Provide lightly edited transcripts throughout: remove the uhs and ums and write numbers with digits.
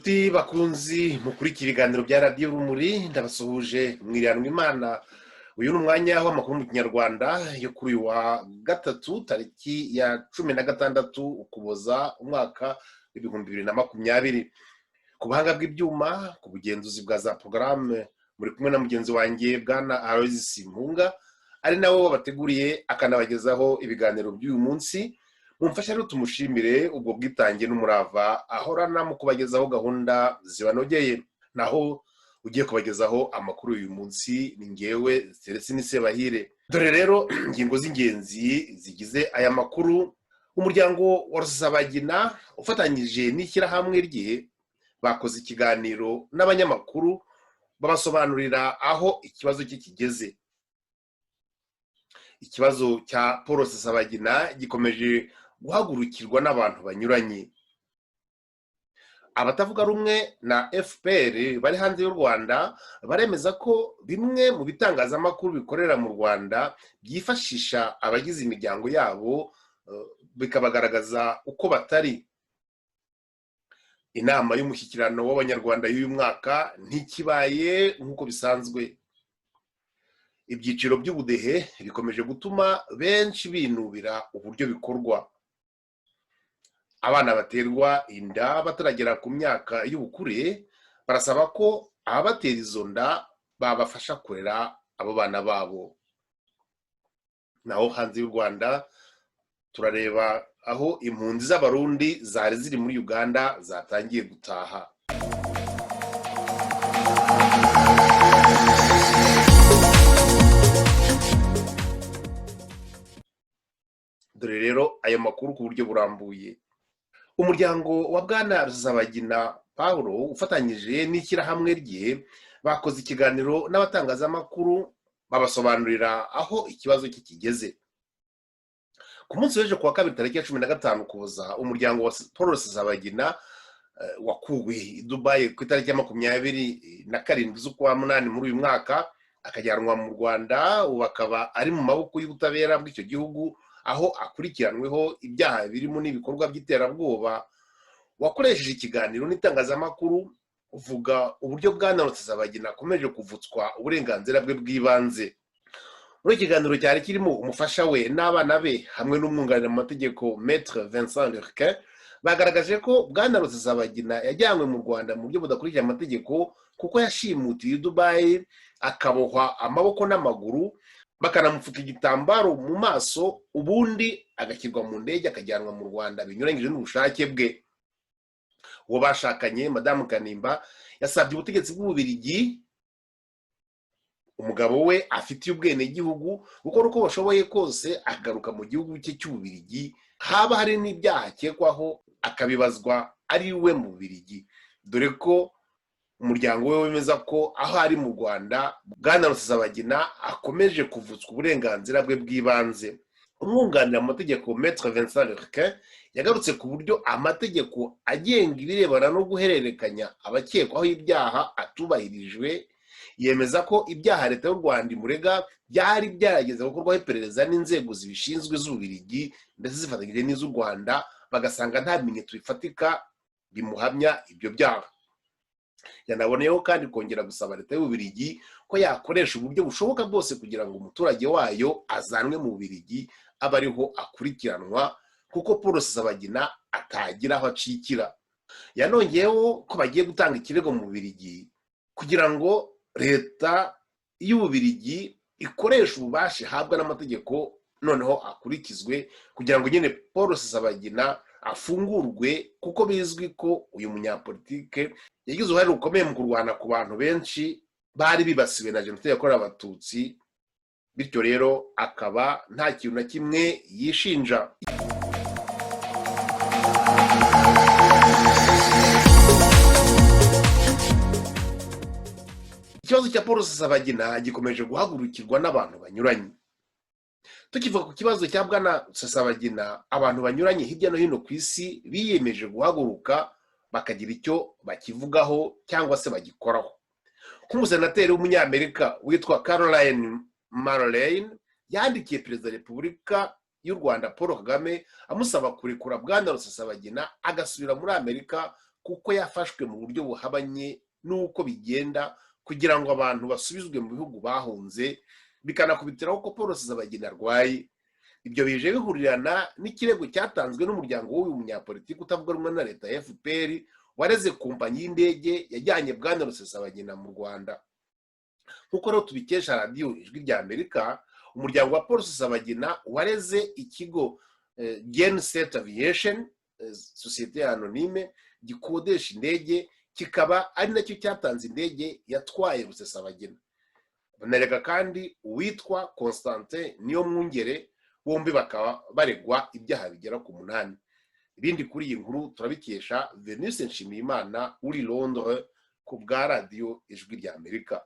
Nshuti bakunzi mukurikira ibiganiro bya radiyo Urumuri, ndabasuhuje mwiriranwa Imana. Uyu ni umwanya w'amakuru mu Kinyarwanda yo kuri uyu wa gatatu tariki ya 16 Ukuboza umwaka w'ibihumbi 2020. Ku buhanga bw'ibyuma, ku bugenzuzi bwa za porogaramu, muri kumwe na mugenzi wanjye Bwana Aloysius Mpunga, ari nawe wabateguriye akanabagezaho ibiganiro by'uyu munsi. Mumfasha rero tumushimire ubwo bwitange n'umurava ahorana mu kubagezaho gahunda zibanogeye. Naho ugiye kubagezaho amakuru uyu munsi ni ngewe Celestine Sebahire. Dore rero ingingo z'ingenzi zigize aya makuru. Umuryango wa Rusesabagina ufatanyije n'ishyirahamwe rye bakoze ikiganiro n'abanyamakuru babasobanurira aho ikibazo cye kigeze. Ikibazo cya Paul Rusesabagina gikomeje guhagurukirwa n'abantu banyuranye. Abatavuga rumwe na FPR bari hanze y'u Rwanda baremeza ko bimwe mu bitangazamakuru bikorera mu Rwanda byifashisha abagize imiryango yabo bikabagaragaza uko batari. Inama y'umushyikirano w'abanyarwanda y'uyu mwaka ntikibaye nk'uko bisanzwe. Ibyiciro by'ubudehe bikomeje gutuma benshi binubira uburyo bikorwa. Abana baterwa inda bataragera ku myaka y'ubukure barasaba ko ababatera izo nda babafasha kurera abo bana babo. Naho hanze y'u Rwanda turareba aho impunzi z'abarundi zari ziri muri Uganda zatangiye gutaha. Dore rero ayo makuru ku buryo burambuye. Umuryango wa Bwana Rusesabagina Paul ufatanyije n'ishyirahamwe rye bakoze ikiganiro n'abatangazamakuru babasobanurira aho ikibazo cye kigeze. Ku munsi w'ejo kuwa kabiri tariki ya 15 Ukuboza, umuryango wa Paul Rusesabagina wakuwe i Dubai ku itariki ya 27 z'ukwa munani muri uyu mwaka akajyanwa mu Rwanda, ubu akaba ari mu maboko y'ubutabera bw'icyo gihugu aho akurikiranweho ibyaha birimo n'ibikorwa by'iterabwoba. Wakoresheje ikiganiro n'itangazamakuru uvuga uburyo Bwana Rusesabagina akomeje kuvutswa uburenganzira bwe bw'ibanze. Muri ikiganiro cyari kirimo umufasha we n'abana be hamwe n'umwunganira mu mategeko Maître Vincent Lerquin, bagaragaje ko Bwana Rusesabagina yajyanywe mu Rwanda mu buryo budakurikije amategeko kuko yashimutiwe i Dubai akabohwa amaboko n'amaguru, bakanamupfuka igitambaro mu maso, ubundi agashyirwa mu ndege akajyanwa mu Rwanda binyuranyije n'ubushake bwe. Uwo bashakanye Madame Kanimba yasabye ubutegetsi bw'Ububiligi, umugabo we afitiye ubwenegihugu, gukora uko bashoboye kose agaruka mu gihugu cye cy'Ububiligi, haba hari n'ibyaha akekwaho akabibazwa ari we mu Bubiligi, dore ko umuryango we wemeza ko aho ari mu Rwanda Bwana Rusesabagina akomeje kuvutswa uburenganzira bwe bw'ibanze. Umwunganira mu mategeko Maître Vincent Lerquin yagarutse ku buryo amategeko agenga ibirebana no guhererekanya abakekwaho ibyaha atubahirijwe. Yemeza ko ibyaha leta y'u Rwanda imurega byari byarageze gukorwaho iperereza n'inzego zibishinzwe z'Ububiligi ndetse zifatanyije n'iz'u Rwanda, bagasanga nta bimenyetso bifatika bimuhamya ibyo byaha. Yanaboneyeho kandi kongera gusaba leta y'Ububiligi ko yakoresha uburyo bushoboka bwose kugira ngo umuturage wayo azanwe mu Bubiligi abe ariho akurikiranwa, kuko Paul Rusesabagina atagira aho acikira. Yanongeyeho ko bagiye gutanga ikirego mu Bubiligi kugira ngo leta y'Ububiligi ikoresha ububasha ihabwa n'amategeko noneho akurikizwe, kugira ngo nyine Paul Rusesabagina afungurwe, kuko bizwi ko uyu munyapolitike yagize uruhare rukomeye mu kurwana ku bantu benshi bari bibasiwe na jenoside yakorewe Abatutsi, bityo rero akaba nta kintu na kimwe yishinja. Ikibazo cya Paul Rusesabagina gikomeje guhagurukirwa n'abantu banyuranye. Tukivuga ku kibazo cya Bwana Rusesabagina, abantu banyuranye hirya no hino ku isi biyemeje guhaguruka bakagira icyo bakivugaho cyangwa se bagikoraho. Nk'umusenateri w'umunyamerika witwa Caroline Marlene yandikiye Perezida wa Repubulika y'u Rwanda Paul Kagame amusaba kurekura Bwana Rusesabagina agasubira muri Amerika kuko yafashwe mu buryo buhabanye n'uko bigenda kugira ngo abantu basubizwe mu bihugu bahunze, bikanakubitiraho ko Paul Rusesabagina arwaye. Ibyo bije bihurirana n'ikirego cyatanzwe n'umuryango w'uyu munyapolitiki utavuga rumwe na leta ya FPR wareze kompanyi y'indege yajyanye Bwana Rusesabagina mu Rwanda. Nk'uko rero tubikesha radiyo Ijwi rya Amerika, umuryango wa Paul Rusesabagina wareze ikigo Genset Aviation, sosiyete anonyme gikodesha indege, kikaba ari nacyo cyatanze indege yatwaye Rusesabagina. Banarega kandi uwitwa Constantin Niyomwungere, bombi bakaba baregwa ibyaha bigera ku 8. Ibindi kuri iyi nkuru turabikesha Venise Nshimiyimana uri Londres ku bwa radiyo Ijwi rya Amerika.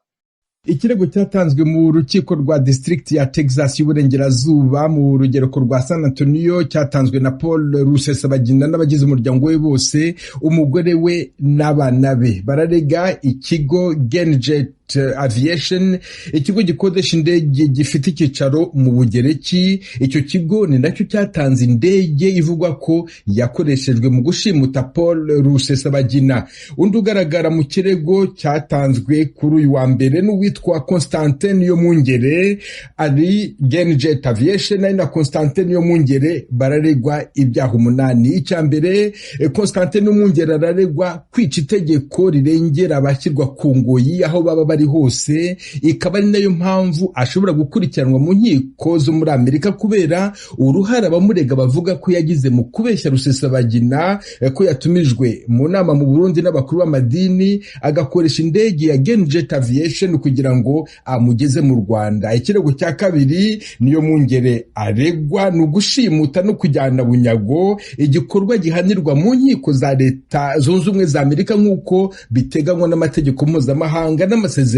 Ikirego cyatanzwe mu rukiko rwa district ya Texas y'uburengerazuba mu rugereko rwa San Antonio cyatanzwe na Paul Rusesabagina n'abagize umuryango we bose, umugore we n'abana be. Bararega ikigo Genjet Aviation, ikigo gikodesha indege gifite icyicaro mu Bugereki. Icyo kigo ni nacyo cyatanze indege ivugwa ko yakoreshejwe mu gushimuta Paul Rusesabagina. Undi ugaragara mu kirego cyatanzwe kuri uyu wa mbere n'uwitwa Constantin Niyomwungere, ari Genjet Aviation na Constantin Niyomwungere bararegwa ibyaha 8. Icya mbere, Constantin Niyomwungere araregwa kwica itegeko rirengera abashyirwa ku ngoyi aho baba bari hose, ikaba ari nayo mpamvu ashobora gukurikiranwa mu nkiko zo muri Amerika kubera uruhare abamurega bavuga ko yagize mu kubeshya Rusesabagina ko yatumijwe mu nama mu Burundi n'abakuru b'amadini agakoresha indege ya Genjet Aviation kugira ngo amugeze mu Rwanda. Ikirego cya kabiri, Niyomwungere aregwa no gushimuta no kujyana bunyago, igikorwa gihanirwa mu nkiko za leta zunze ubumwe za Amerika nk'uko biteganywa n'amategeko mpuzamahanga n'amasezerano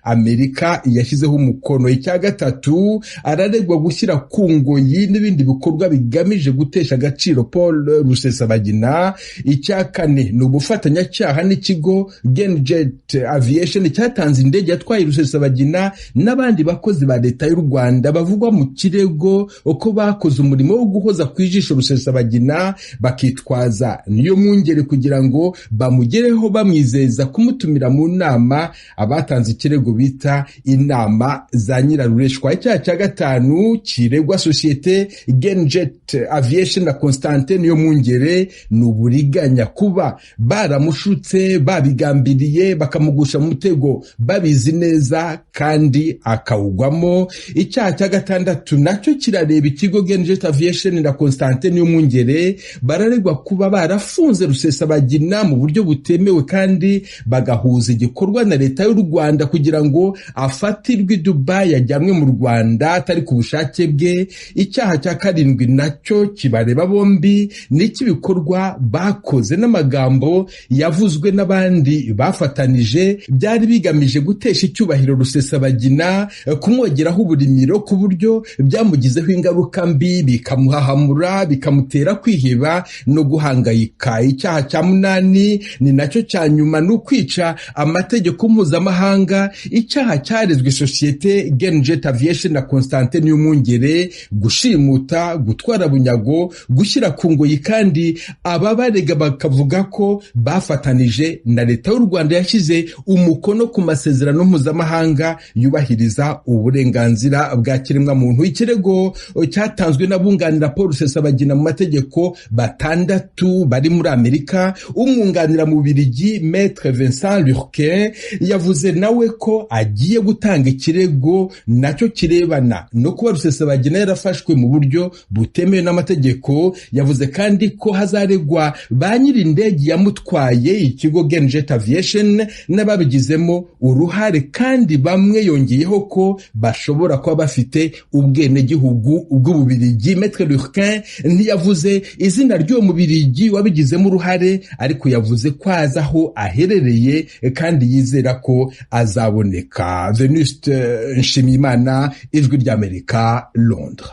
Amerika yashyizeho umukono. Icya gatatu, araregwa gushyira ku ngoyi n'ibindi bikorwa bigamije gutesha agaciro Paul Rusesabagina. Icya kane ni ubufatanyacyaha n'ikigo Genjet Aviation cyatanze indege yatwaye Rusesabagina n'abandi bakozi ba leta y'u Rwanda bavugwa mu kirego uko bakoze umurimo wo guhoza ku ijisho Rusesabagina, bakitwaza Niyomwungere kugira ngo bamugereho bamwizeza kumutumira mu nama abatanze ikirego bita inama za nyirarureshwa. Icyaha cya gatanu kiregwa sosiyete Genjet Aviation na Constantin Niyomwungere ni uburiganya, kuba baramushutse, babigambiriye, bakamugusha mu mutego babizi neza kandi akawugwamo. Icyaha cya gatandatu nacyo kirareba ikigo Genjet Aviation na Constantin Niyomwungere, bararegwa kuba barafunze Rusesabagina mu buryo butemewe kandi bagahuza igikorwa na leta y'u Rwanda kugira ngo afatirwe Dubai yajyanwe mu Rwanda atari ku bushake bwe. Icyaha cya karindwi nacyo kibareba bombi, n'ikibikorwa bakoze n'amagambo yavuzwe n'abandi bafatanije byari bigamije gutesha icyubahiro Rusesabagina, kumwogeraho uburimiro ku buryo byamugizeho ingaruka mbi, bikamuhahamura, bikamutera kwiheba no guhangayika. Icyaha cya 8 ni nacyo cya nyuma, ni ukwica amategeko mpuzamahanga. Icyaha cyarezwe sosiyete Genjet Aviation na Constantin Niyomwungere, gushimuta, gutwara bunyago, gushyira ku ngoyi, kandi ababarega bakavuga ko bafatanije na leta y'u Rwanda yashyize umukono ku masezerano mpuzamahanga yubahiriza uburenganzira bwa kiremwa muntu. Ikirego cyatanzwe n'abunganira Paul Rusesabagina mu mategeko 6 bari muri Amerika. Umwunganira mu Bubiligi Maître Vincent Lurquin yavuze nawe ko agiye gutanga ikirego nacyo kirebana no kuba Rusesabagina yarafashwe mu buryo butemewe n'amategeko. Yavuze kandi ko hazaregwa ba nyiri indege yamutwaye, ikigo Genjet Aviation, n'ababigizemo uruhare, kandi bamwe yongeyeho ko bashobora kuba bafite ubwenegihugu bw'Ububiligi. Maître Lurquin ntiyavuze izina ry'uwo Mubiligi wabigizemo uruhare, ariko yavuze ko azi aho aherereye kandi yizera ko azaboneka. Venuste Nshimiyimana, Ijwi ry'Amerika, Londres.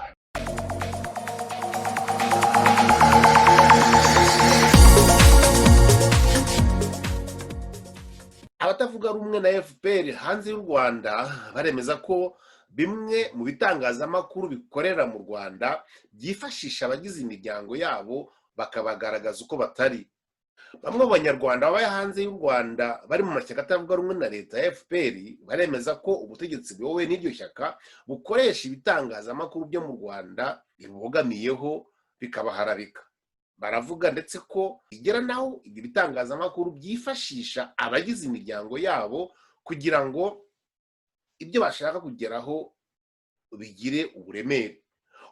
Abatavuga rumwe na FPR hanze y'u Rwanda baremeza ko bimwe mu bitangazamakuru bikorera mu Rwanda byifashisha abagize imiryango yabo bakabagaragaza uko batari. bamwe mu banyarwanda baba hanze y'u Rwanda bari mu mashyaka atavuga rumwe na leta ya FPR baremeza ko ubutegetsi buyobowe n'iryo shyaka bukoresha ibitangazamakuru byo mu Rwanda bibogamiyeho bikabaharabika. Baravuga ndetse ko igera naho ibyo bitangazamakuru byifashisha abagize imiryango yabo kugira ngo ibyo bashaka kugeraho bigire uburemere.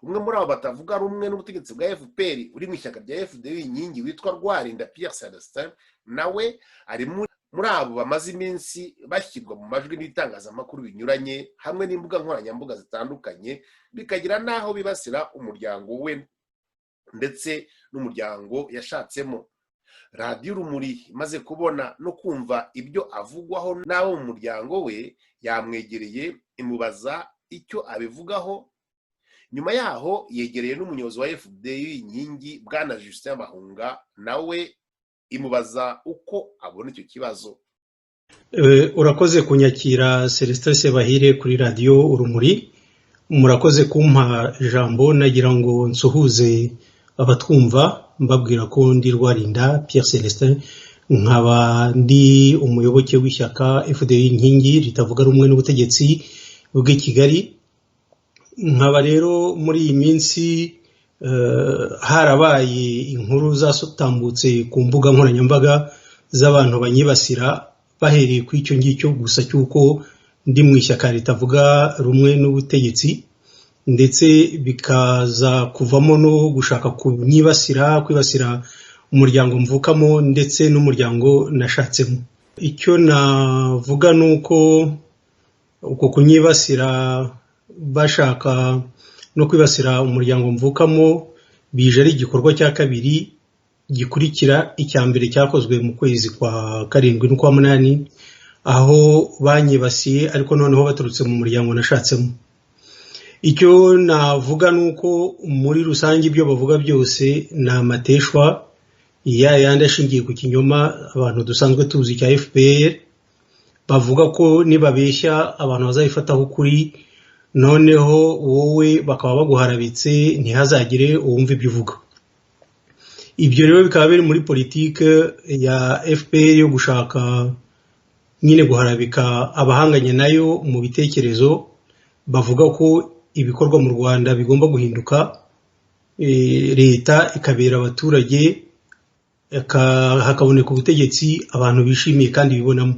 Umwe muri abo batavuga rumwe n'ubutegetsi bwa FPR uri mu ishyaka rya FDU inkingi witwa Rwarinda Pierre Celestin, nawe ari muri abo bamaze iminsi bashyirwa mu majwi n'itangazamakuru binyuranye hamwe n'imbuga nkoranyambaga zitandukanye, bikagira naho bibasira umuryango we ndetse n'umuryango yashatsemo. Radiyo Urumuri imaze kubona no kumva ibyo avugwaho n'abo mu muryango we, yamwegereye imubaza icyo abivugaho. Nyuma yaho yegereye n'umuyobozi wa FDU inkingi Bwana Justin Bahunga, nawe imubaza uko abona icyo kibazo. Urakoze kunyakira Celestin Sebahire kuri radiyo Urumuri. Murakoze kumpa ijambo, nagira ngo nsuhuze abatwumva mbabwira ko ndi Rwarinda Pierre Celestin, nkaba ndi umuyoboke w'ishyaka FDU inkingi ritavuga rumwe n'ubutegetsi bw'i Kigali. Nkaba rero muri iyi minsi harabaye inkuru zasotambutse ku mbuga nkoranyambaga z'abantu banyibasira bahereye ku icyo ngicyo gusa cy'uko ndi mu ishyaka ritavuga rumwe n'ubutegetsi, ndetse bikaza kuvamo no gushaka kwibasira umuryango mvukamo ndetse n'umuryango nashatsemo. Icyo navuga nuko uko kunyibasira bashaka no kwibasira umuryango mvukamo bije ari igikorwa cya kabiri gikurikira icya mbere cyakozwe mu kwezi kwa karindwi n'ukwa munani, aho banyibasiye ariko noneho baturutse mu muryango nashatsemo. Icyo navuga nuko muri rusange ibyo bavuga byose ni amateshwa yandi ashingiye ku kinyoma abantu dusanzwe tuzi cya FPR. Bavuga ko nibabeshya abantu bazayifataho ukuri, noneho wowe bakaba baguharabitse ntihazagire uwumva ibyo uvuga. Ibyo rero bikaba biri muri politike ya FPR yo gushaka nyine guharabika abahanganye nayo mu bitekerezo. Bavuga ko ibikorwa mu Rwanda bigomba guhinduka, leta ikabera abaturage, hakaboneka ubutegetsi abantu bishimiye kandi bibonamo.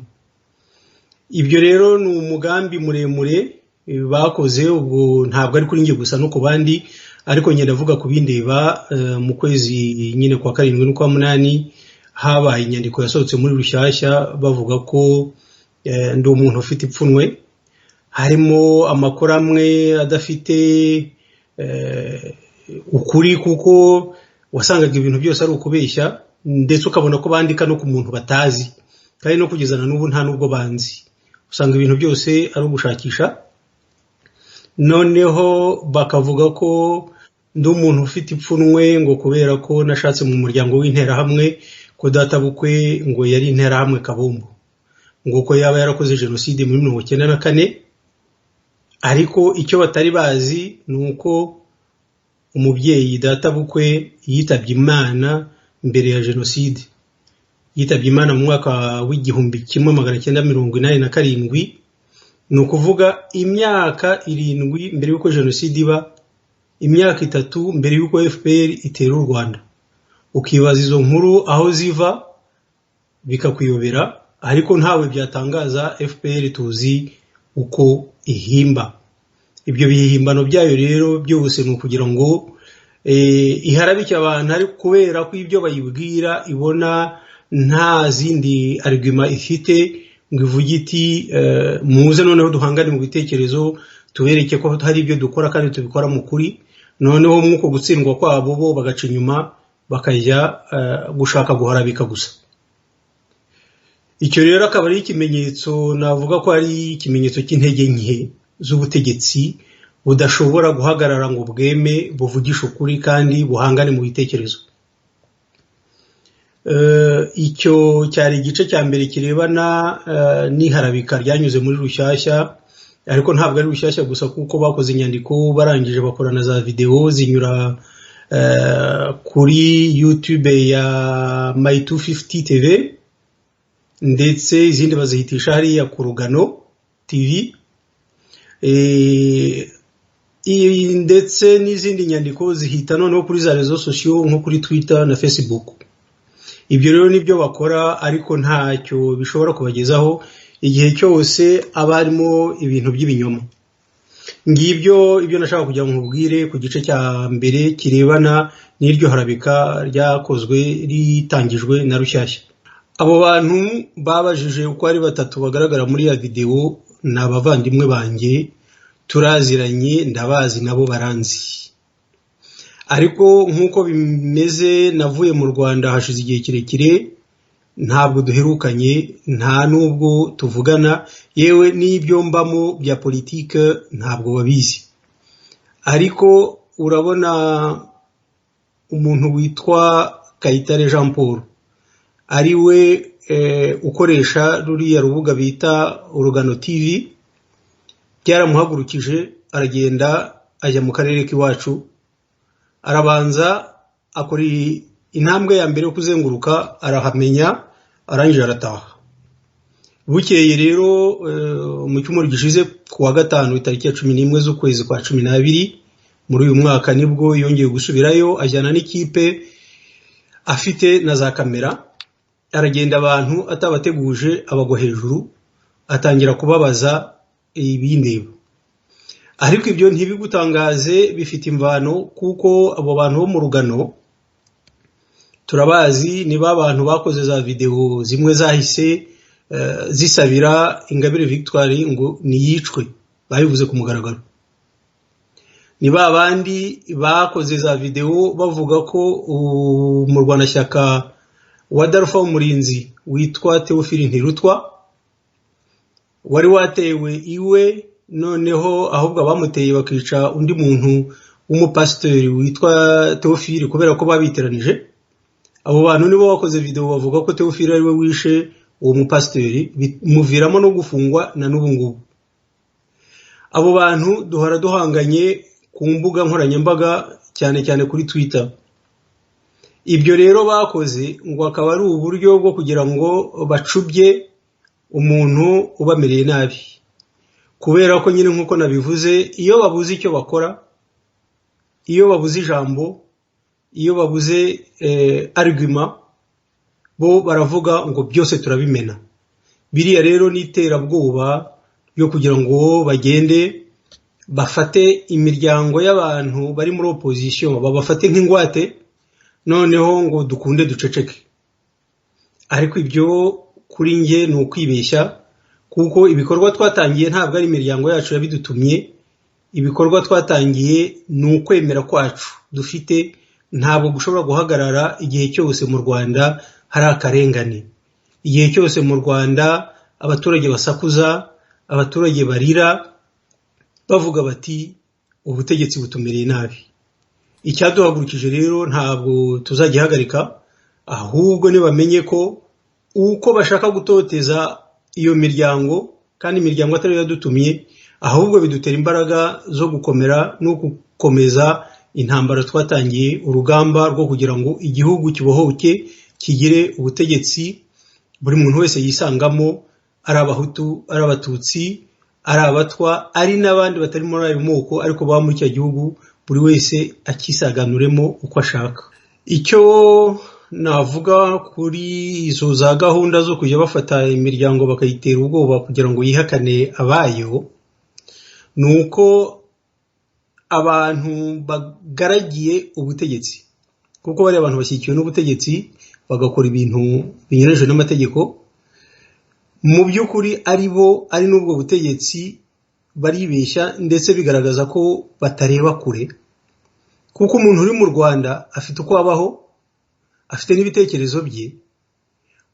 Ibyo rero ni umugambi muremure bakoze, ubwo ntabwo ari kuri njye gusa no ku bandi, ariko ngenda avuga ku bindeba. Mu kwezi nyine kwa karindwi n'ukwa munani habaye inyandiko yasohotse muri Rushyashya bavuga ko ndi umuntu ufite ipfunwe, harimo amakuru amwe adafite ukuri, kuko wasangaga ibintu byose ari ukubeshya, ndetse ukabona ko bandika no ku muntu batazi, kandi no kugezana n'ubu nta nubwo banzi. Usanga ibintu byose ari ugushakisha. Noneho bakavuga ko ndi umuntu ufite ipfunwe ngo kubera ko nashatse mu muryango w'interahamwe, ko data bukwe ngo yari interahamwe Kabombo, ngo ko yaba yarakoze jenoside muri 1994. Ariko icyo batari bazi ni uko umubyeyi data bukwe yitabye Imana mbere ya jenoside. Yitabye Imana mu mwaka w'1987. Ni ukuvuga imyaka 7 mbere y'uko jenoside iba, imyaka 3 mbere y'uko FPR itera u Rwanda. Ukibaza izo nkuru aho ziva bikakuyobera, ariko ntawe byatangaza FPR tuzi uko ihimba. Ibyo bihimbano byayo rero byose ni ukugira ngo iharabike abantu, ariko kubera ko ibyo bayibwira ibona nta zindi argument ifite ngo ivuge iti muze noneho duhangane mu bitekerezo, tubereke ko hari ibyo dukora kandi tubikora mu kuri. Noneho mwuko gutsindwa kwabo bo bagaca inyuma bakajya gushaka guharabika gusa. Icyo rero akaba ari ikimenyetso, navuga ko ari ikimenyetso cy'intege nke z'ubutegetsi budashobora guhagarara ngo bweme buvugisha ukuri kandi buhangane mu bitekerezo. Icyo cyari igice cya mbere kirebana n'iharabika ryanyuze muri Rushyashya, ariko ntabwo ari Rushyashya gusa kuko bakoze inyandiko barangije bakora na za video zinyura kuri YouTube ya My 250 TV ndetse izindi bazihitisha hariya ku Rugano TV, ndetse n'izindi nyandiko zihita noneho kuri za rezo sosiyo nko kuri Twitter na Facebook. Ibyo rero nibyo bakora, ariko ntacyo bishobora kubagezaho igihe cyose abarimo ibintu by'ibinyoma. Ngibyo ibyo nashaka kugira ngo nkubwire ku gice cya mbere kirebana n'iryo harabika ryakozwe ritangijwe na Rushyashya. Abo bantu babajije uko ari batatu bagaragara muri ya video ni abavandimwe banjye, turaziranye, ndabazi nabo baranzi. Ariko nk'uko bimeze, navuye mu Rwanda hashize igihe kirekire, ntabwo duherukanye, nta nubwo tuvugana, yewe n'ibyo mbamo bya politike ntabwo babizi. Ariko urabona umuntu witwa Kayitare Jean Paul ari we ukoresha ruriya rubuga bita Urugano TV, byaramuhagurukije aragenda ajya mu karere k'iwacu, arabanza akora intambwe ya mbere yo kuzenguruka, arahamenya, arangije arataha. Bukeye rero mu cyumweru gishize ku wa gatanu itariki ya 11 z'ukwezi kwa 12 muri uyu mwaka nibwo yongeye gusubirayo, ajyana n'ikipe afite na za kamera, aragenda abantu atabateguje, abagwa hejuru, atangira kubabaza ibindeba. Ariko ibyo ntibigutangaze, bifite imvano, kuko abo bantu bo mu Rugano turabazi, ni ba bantu bakoze za video zimwe zahise zisabira Ingabire Victoire ngo niyicwe, babivuze ku mugaragaro. Ni ba bandi bakoze za video bavuga ko umurwanashyaka wa Darufa Umurinzi witwa Theophile Ntirutwa wari watewe iwe, noneho ahubwo abamuteye bakica undi muntu w'umupasiteri witwa Theophile kubera ko babiteranije. Abo bantu nibo bakoze video bavuga ko Theophile ari we wishe uwo mupasiteri, bimuviramo no gufungwa na n'ubu ngubu. Abo bantu duhora duhanganye ku mbuga nkoranyambaga, cyane cyane kuri Twitter. Ibyo rero bakoze ngo akaba ari uburyo bwo kugira ngo bacubye umuntu ubamereye nabi, kubera ko nyine nk'uko nabivuze, iyo babuze icyo bakora, iyo babuze ijambo, iyo babuze argument, bo baravuga ngo byose turabimena. Biriya rero n'iterabwoba yo kugira ngo bagende bafate imiryango y'abantu bari muri opposition, babafate nk'ingwate, noneho ngo dukunde duceceke. Ariko ibyo kuri nge ni ukwibeshya, kuko ibikorwa twatangiye ntabwo ari imiryango yacu yabidutumye. Ibikorwa twatangiye ni ukwemera kwacu dufite, ntabwo gushobora guhagarara igihe cyose mu Rwanda hari akarengane, igihe cyose mu Rwanda abaturage basakuza, abaturage barira bavuga bati ubutegetsi butumereye nabi. Icyaduhagurukije rero ntabwo tuzagihagarika, ahubwo nibamenye ko uko bashaka gutoteza iyo miryango, kandi imiryango atari yadutumye, ahubwo bidutera imbaraga zo gukomera no gukomeza intambara twatangiye, urugamba rwo kugira ngo igihugu kibohoke, kigire ubutegetsi buri muntu wese yisangamo, ari abahutu, ari abatutsi, ari abatwa, ari n'abandi batari muri ayo moko, ariko baba muri cya gihugu buri wese akisaganuremo uko ashaka. Icyo navuga kuri izo za gahunda zo kujya bafata imiryango bakayitera ubwoba kugira ngo yihakane abayo, nuko abantu bagaragiye ubutegetsi, kuko bari abantu bashyikiwe n'ubutegetsi bagakora ibintu binyuranyije n'amategeko, mu by'ukuri ari bo ari n'ubwo butegetsi baribeshya, ndetse bigaragaza ko batareba kure. Kuko umuntu uri mu Rwanda afite uko abaho, afite n'ibitekerezo bye.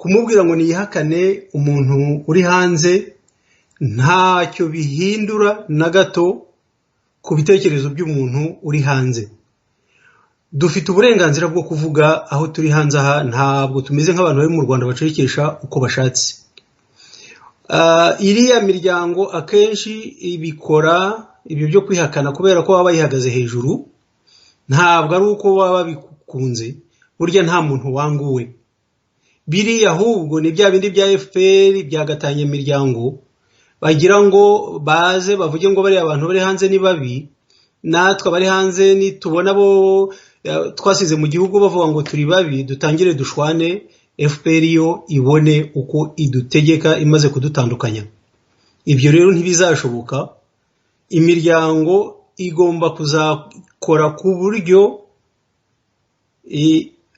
Kumubwira ngo niyihakane umuntu uri hanze ntacyo bihindura na gato ku bitekerezo by'umuntu uri hanze. Dufite uburenganzira bwo kuvuga aho turi hanze aha, ntabwo tumeze nk'abantu bari mu Rwanda bacecekesha uko bashatse. Iriya miryango akenshi ibikora ibyo byo kwihakana kubera ko baba bayihagaze hejuru, ntabwo ari uko baba bikunze, burya nta muntu wanguwe. Biriya ahubwo ni bya bindi bya FPR byagatanya imiryango, bagira ngo baze bavuge ngo bari abantu bari hanze ni babi, natwe bari hanze nitubona bo twasize mu gihugu bavuga ngo turi babi, dutangire dushwane, FPR yo ibone uko idutegeka imaze kudutandukanya. Ibyo rero ntibizashoboka. Imiryango igomba kuzakora ku buryo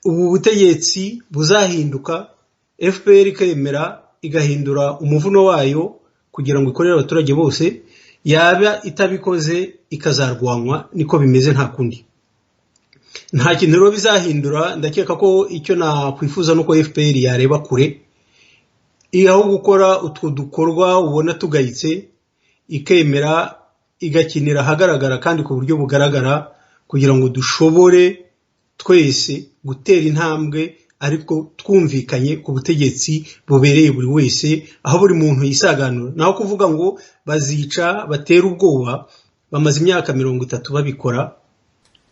ubu butegetsi buzahinduka, FPR ikemera igahindura umuvuno wayo kugira ngo ikorere abaturage bose, yaba itabikoze ikazarwanwa. Niko bimeze, nta kundi. Nta kintu rero bizahindura. Ndakeka ko icyo nakwifuza nuko FPR yareba kure, aho gukora utwo dukorwa ubona tugayitse, ikemera igakinira ahagaragara kandi ku buryo bugaragara, kugira ngo dushobore twese gutera intambwe ariko twumvikanye ku butegetsi bubereye buri wese, aho buri muntu yisaganura. Naho kuvuga ngo bazica batera ubwoba, bamaze imyaka 30 babikora,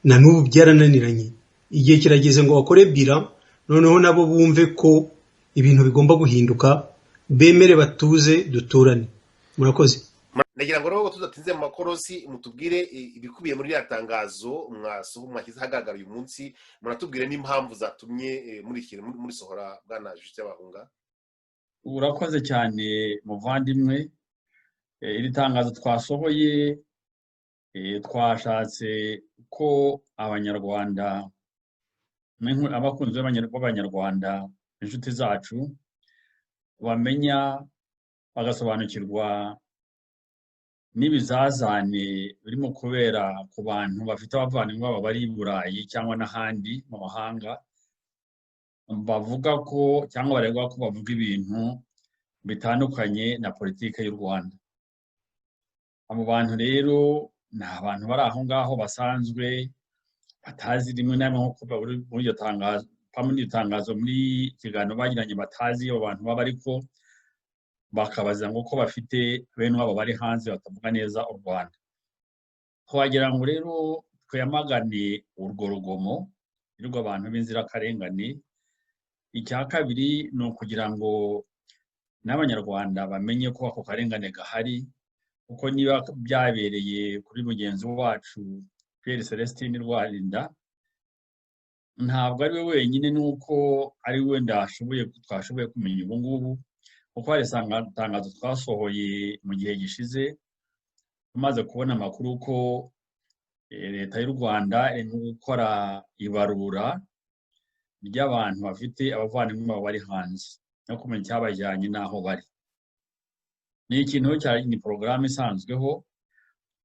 na n'ubu byarananiranye. Igihe kirageze ngo bakore bira, noneho nabo bumve ko ibintu bigomba guhinduka, bemere batuze duturane. Murakoze. Nagira ngo rero tudatinze mu makorosi, mutubwire ibikubiye muri iriya tangazo mwashyize ahagaragara uyu munsi, muratubwire n'impamvu zatumye muri sohora bwana Justin Bahunga. Urakoze cyane muvandimwe. Iri tangazo twasohoye, twashatse ko abanyarwanda, abakunzi b'abanyarwanda, inshuti zacu, bamenya bagasobanukirwa n'ibizazane birimo kubera ku bantu bafite abavandimwe babo bari i Burayi cyangwa n'ahandi mu mahanga, bavuga ko cyangwa baregwa ko bavuga ibintu bitandukanye na politike y'u Rwanda. Abo bantu rero ni abantu bari aho ngaho basanzwe batazi rimwe na rimwe nk'uko muri iryo tangazo muri ikiganiro bagiranye, batazi abo bantu baba, ariko bakabaza ngo ko bafite bene wabo bari hanze batavuga neza u Rwanda. Twagira ngo rero twamagane urwo rugomo rw'abantu abantu b'inzirakarengane. Icya kabiri ni ukugira ngo n'abanyarwanda bamenye ko ako karengane gahari, kuko niba byabereye kuri mugenzi wacu Pierre Celestin Rwarinda, ntabwo ari we wenyine, nuko ari we twashoboye kumenya ubu ngubu, kuko hari itangazo twasohoye mu gihe gishize tumaze kubona amakuru ko leta y'u Rwanda irimo gukora ibarura ry'abantu bafite abavandimwe babo bari hanze no kumenya icyabajyanye n'aho bari. Ni ikintu ni porogaramu isanzweho.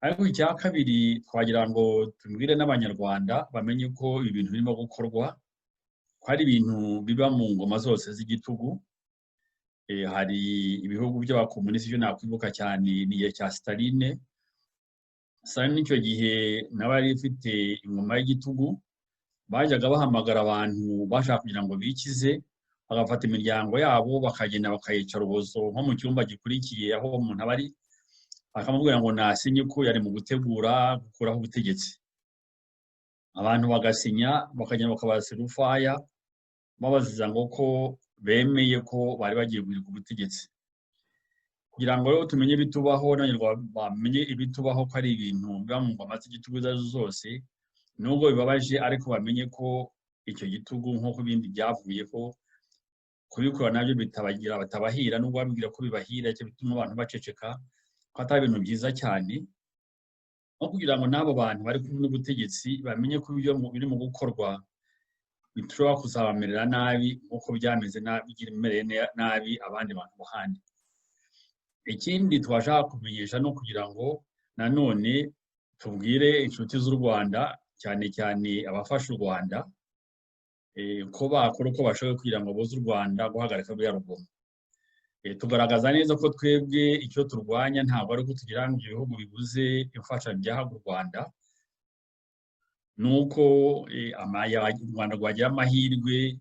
Ariko icya kabiri twagira ngo tubwire n'abanyarwanda bamenye ko ibintu birimo gukorwa, ko hari ibintu biba mu ngoma zose z'igitugu. Hari ibihugu by'abakomunisiti byo nakwibuka cyane ni igihe cya Staline. N'icyo gihe n'abari bafite ingoma y'igitugu bajyaga bahamagara abantu bashaka kugira ngo bikize, bagafata imiryango yabo bakagenda bakayicara ubuzo nko mu cyumba gikurikiye aho umuntu aba ari, bakamubwira ngo nasinye ko yari mu gutegura gukuraho ubutegetsi. Abantu bagasinya, bakagenda bakabaza rufaya babaziza ngo ko bemeye ko bari bagiye guhirika ubutegetsi. Kugira ngo rero tumenye ibitubaho, bamenye ibitubaho ko ari ibintu biba mu ngoma z'igitugu zose, nubwo bibabaje, ariko bamenye ko icyo gitugu nk'uko ibindi byavuyeho, kubikora nabyo batabahira, nubwo babwira ko bibahira, cyo bituma abantu baceceka, ko atari ibintu byiza cyane. No kugira ngo n'abo bantu bari kumwe n'ubutegetsi bamenye ko ibyo biri mu gukorwa bishobora kuzabamerera nabi nk'uko byameze bimereye nabi abandi bantu bahandi. Ikindi twashaka kumenyesha no kugira ngo nanone tubwire inshuti z'u Rwanda, cyane cyane abafasha u Rwanda, ko bakora uko bashoboye kugira ngo boze u Rwanda guhagarika buriya rugomo. Tugaragaza neza ko twebwe icyo turwanya ntabwo ari uko tugira ngo ibihugu bibuze imfashanyo byahabwa u Rwanda, nuko u Rwanda rwagira amahirwe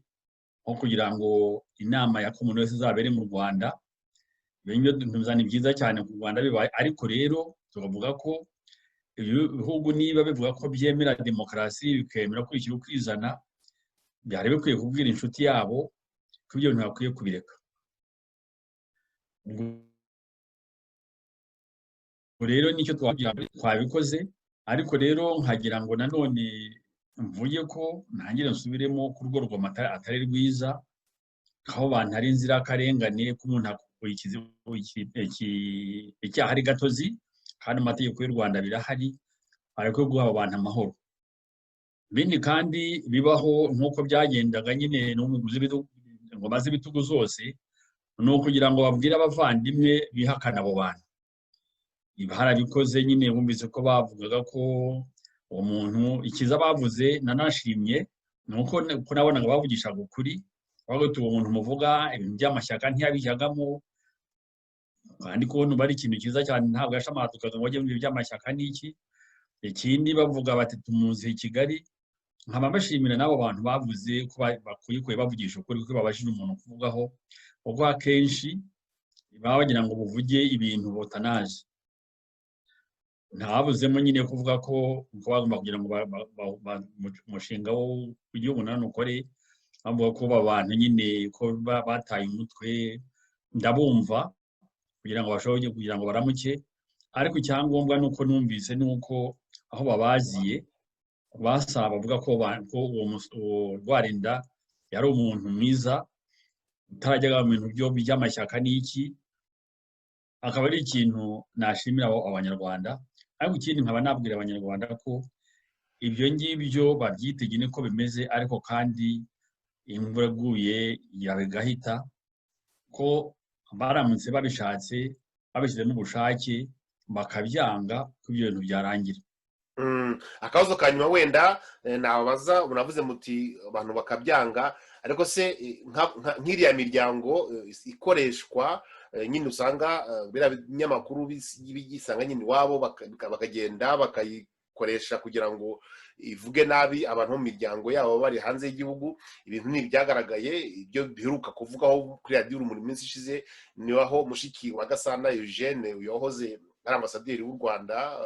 nko kugira ngo inama ya Commonwealth izabere mu Rwanda. Ibyo ni byiza cyane ku Rwanda bibaye, ariko rero tukavuga ko ibihugu niba bivuga ko byemera demokarasi bikemera kwishyira ukwizana, byari bikwiye kubwira inshuti yabo ko ibyo bintu bakwiye kubireka. Rero nicyo twabikoze, ariko rero nkagira ngo nanone mvuge ko ntangire nsubiremo ko urwo rugoma atari rwiza, aho abantu ari inzirakarengane, ko umuntu icyaha ari gatozi, kandi amategeko y'u Rwanda birahari, ariko guha abantu amahoro. Bindi kandi bibaho nk'uko byagendaga nyine ingoma z'ibitugu zose, ni ukugira ngo babwire abavandimwe bihakana abo bantu. Barabikoze nyine, bumvise ko bavugaga ko uwo muntu, ikiza bavuze nanashimye ni uko nabonaga bavugishaga ukuri, bavuga uwo muntu muvuga ibintu by'amashyaka ntiyabishyagamo, kandi ko bari ikintu cyiza cyane, ntabwo yashamatukaga ngo ajye mu by'amashyaka n'iki. Ikindi bavuga bati tumuzi i Kigali, nkaba mbashimira n'abo bantu bavuze ko bakwiye bavugisha ukuri, kuko babashije umuntu kuvugaho, kuko akenshi baba bagira ngo buvuge ibintu botanaje. Ntabuzemo nyine kuvuga ko bagomba kugira ngo umushinga w'igihugu nanone ukore, bavuga ko abantu nyine ko bataye umutwe, ndabumva kugira ngo bashobore kugira ngo baramuke. Ariko icyangombwa ni uko numvise ni uko aho babaziye basaba bavuga ko uwo Rwarinda yari umuntu mwiza utarajyaga mu bintu by'amashyaka n'iki, akaba ari ikintu nashimira abanyarwanda. Ariko ikindi nkaba nabwira abanyarwanda ko ibyo ngibyo babyitege niko bimeze, ariko kandi imvura iguye yabigahita, ko baramutse babishatse babishyizemo ubushake bakabyanga ko ibyo bintu byarangira. Akabazo ka nyuma wenda nababaza, muravuze muti abantu bakabyanga, ariko se nk'iriya miryango ikoreshwa nyine usanga biriya binyamakuru bigisanga nyine iwabo, bakagenda bakayikoresha kugira ngo ivuge nabi abantu mu miryango yabo bari hanze y'igihugu. Ibintu ntibyagaragaye, ibyo biheruka kuvugaho kuri radiyo Urumuri iminsi ishize, ni aho mushiki wa Gasana Eugene yahoze ari ambasaderi w'u Rwanda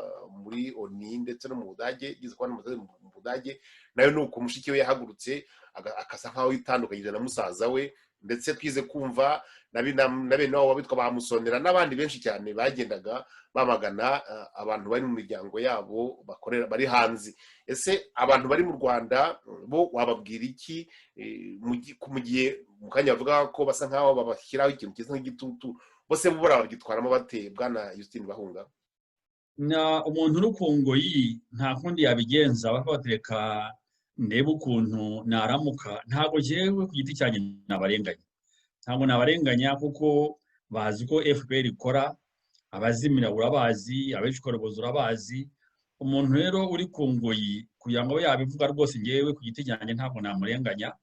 muri ONU ndetse no mu Budage, yize kuba ambasaderi mu Budage, nayo ni uko mushiki we yahagurutse akasa nkaho yitandukanyije na musaza we, ndetse twize kumva na bene wabo bitwa bamusonera n'abandi benshi cyane bagendaga bamagana abantu bari mu miryango yabo bakorera bari hanze. Ese abantu bari mu Rwanda bo wababwira iki mu gihe mu kanya bavuga ko basa nkaho babashyiraho ikintu kiza nk'igitutu, bose bo barabagitwaramo bate? Bwana Justine Bahunga, umuntu uri ku ngoyi nta kundi yabigenza, batereka ndebe ukuntu naramuka. Ntabwo jewe ku giti cyanjye nabarenganya, ntabwo nabarenganya, kuko bazi ko FPR ikora, abazimira urabazi, abeshikoroboza urabazi. Umuntu rero uri ku ngoyi kugira ngo yabivuga rwose, ngewe ku giti cyanjye ntabwo namurenganya,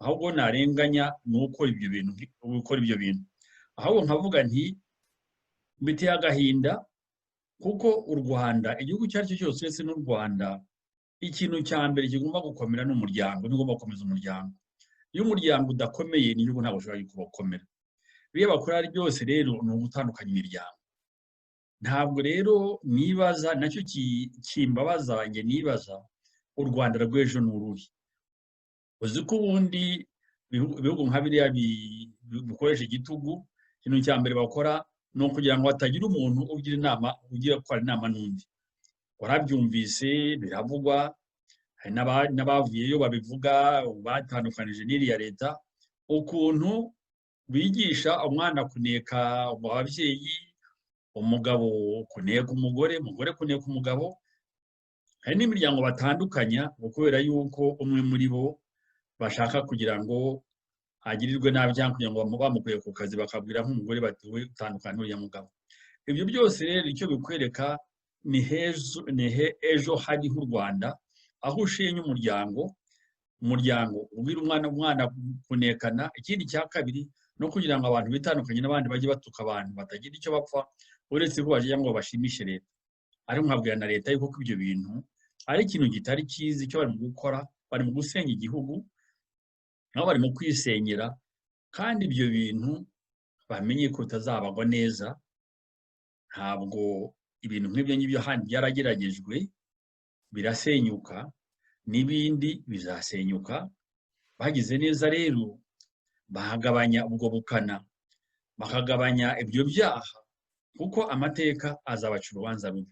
ahubwo narenganya ni ukora ibyo bintu. Ahubwo nkavuga nti biteye agahinda, kuko u Rwanda, igihugu icyo ari cyo cyose uretse n'u Rwanda, ikintu cya mbere kigomba gukomera n'umuryango, nigomba gukomeza umuryango. Iyo umuryango udakomeye n'igihugu ntabwo ushobora gukomera. Ibiyo bakora ari byose rero ni ugutandukanya imiryango. Ntabwo rero nibaza, nacyo kimbabaza, njye nibaza u Rwanda rw'ejo ni uruhe? Uzi ko ubundi ibihugu nka biriya bikoresha igitugu, ikintu cya mbere bakora ni ukugira ngo hatagira umuntu ugira gukora inama n'undi. Warabyumvise biravugwa, hari n'abavuyeyo babivuga, batandukanije n'iriya leta, ukuntu bigisha umwana kuneka ababyeyi, umugabo kuneka umugore, umugore kuneka umugabo. Hari n'imiryango batandukanya kubera yuko umwe muri bo bashaka kugira ngo agirirwe nabi, cyangwa kugira ngo bamukuye ku kazi bakabwira nk'umugore bati we utandukana n'uriya mugabo. Ibyo byose rero icyo bikwereka ni ejo hari h'u Rwanda, aho ushenya umuryango ubwira umwana kunekana. Ikindi cya kabiri no kugira ngo abantu bitandukanye n'abandi bajye batuka abantu batagira icyo bapfa, uretse ko baje ngo bashimishe leta. Ariko nkabwira na leta yuko ibyo bintu ari ikintu kitari cyiza. Icyo bari mu gukora, bari mu gusenya igihugu, nabo bari mu kwisenyera, kandi ibyo bintu bamenye ko bitazabagwa neza. Ntabwo ibintu nk'ibyo ngibyo handi byarageragejwe birasenyuka n'ibindi bizasenyuka. Bagize neza rero bahagabanya ubwo bukana, bakagabanya ibyo byaha, kuko amateka azabaca urubanza rubi.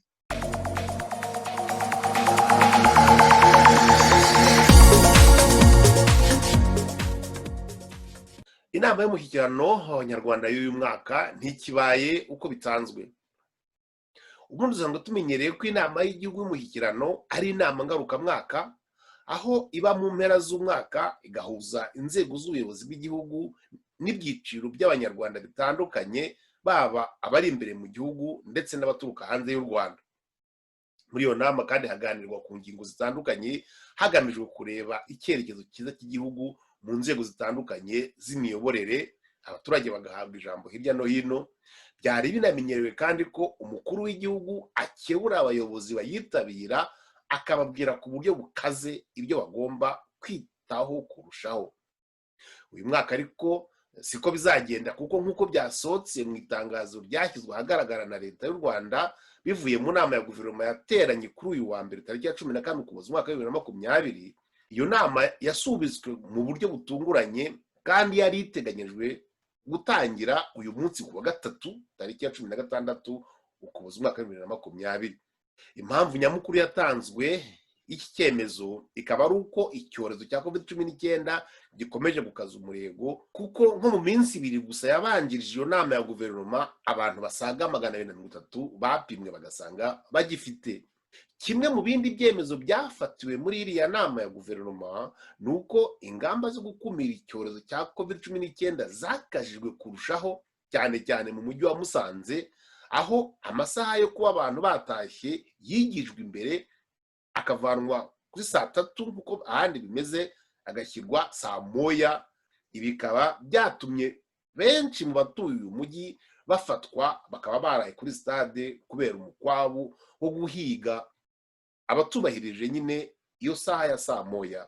Inama y'umushyikirano abanyarwanda y'uyu mwaka ntikibaye uko bitanzwe. Ubundi usanga tumenyereye ko inama y'igihugu y'umushyikirano ari inama ngarukamwaka, aho iba mu mpera z'umwaka igahuza inzego z'ubuyobozi bw'igihugu n'ibyiciro by'abanyarwanda bitandukanye, baba abari imbere mu gihugu ndetse n'abaturuka hanze y'u Rwanda. Muri iyo nama kandi haganirwa ku ngingo zitandukanye hagamijwe kureba icyerekezo cyiza cy'igihugu mu nzego zitandukanye z'imiyoborere, abaturage bagahabwa ijambo hirya no hino. Byari binamenyerewe kandi ko umukuru w'igihugu akebura abayobozi bayitabira, akababwira ku buryo bukaze ibyo bagomba kwitaho kurushaho. Uyu mwaka ariko siko bizagenda, kuko nk'uko byasohotse mu itangazo ryashyizwe ahagaragara na leta y'u Rwanda bivuye mu nama ya guverinoma yateranye kuri uyu wa mbere tariki ya 14 Ukuboza umwaka wa 2020, iyo nama yasubitswe mu buryo butunguranye kandi yari iteganyijwe gutangira uyu munsi ku wa gatatu tariki ya 16 Ukuboza umwaka wa 2020. Impamvu nyamukuru yatanzwe iki cyemezo ikaba ari uko icyorezo cya COVID-19 gikomeje gukaza umurego, kuko nko mu minsi 2 gusa yabanjirije iyo nama ya guverinoma abantu basaga 230 bapimwe bagasanga bagifite. Kimwe mu bindi byemezo byafatiwe muri iriya nama ya guverinoma ni uko ingamba zo gukumira icyorezo cya COVID-19 zakajijwe kurushaho, cyane cyane mu mujyi wa Musanze, aho amasaha yo kuba abantu batashye yigijwe imbere akavanwa kuri saa 3 nk'uko ahandi bimeze, agashyirwa saa 1. Ibi bikaba byatumye benshi mu batuye uyu mujyi bafatwa, bakaba baraye kuri stade kubera umukwabu wo guhiga abatubahirije nyine iyo saha ya saa 1.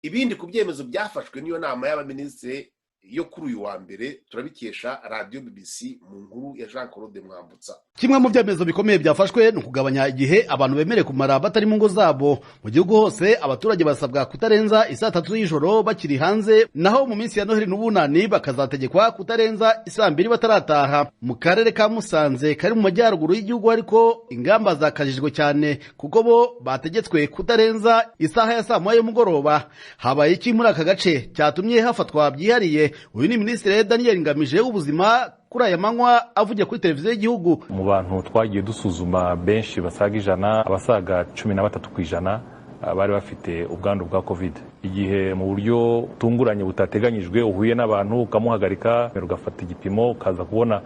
Ibindi ku byemezo byafashwe n'iyo nama y'abaminisitiri yo kuri uyu wa mbere turabikesha Radio BBC mu nkuru ya Jean Claude Mwambutsa. Kimwe mu byemezo bikomeye byafashwe ni ukugabanya igihe abantu bemereye kumara batari mu ngo zabo. Mu gihugu hose abaturage basabwa kutarenza isaa 3 y'ijoro bakiri hanze, naho mu minsi ya Noheli n'Ubunani bakazategekwa kutarenza isaa 2 batarataha. Mu karere ka Musanze kari mu majyaruguru y'igihugu ariko ingamba zakajijwe cyane, kuko bo bategetswe kutarenza isaha ya saa 1 y'umugoroba. Habaye iki muri aka gace cyatumye hafatwa byihariye? Uyu ni Minisitiri Daniel Ngamije w'ubuzima kuri aya manywa avugiye kuri televiziyo y'igihugu. Mu bantu twagiye dusuzuma benshi basaga 100, abasaga 13% bari bafite ubwandu bwa COVID. Igihe mu buryo tunguranye butateganyijwe uhuye n'abantu ukamuhagarika ugafata igipimo ukaza kubona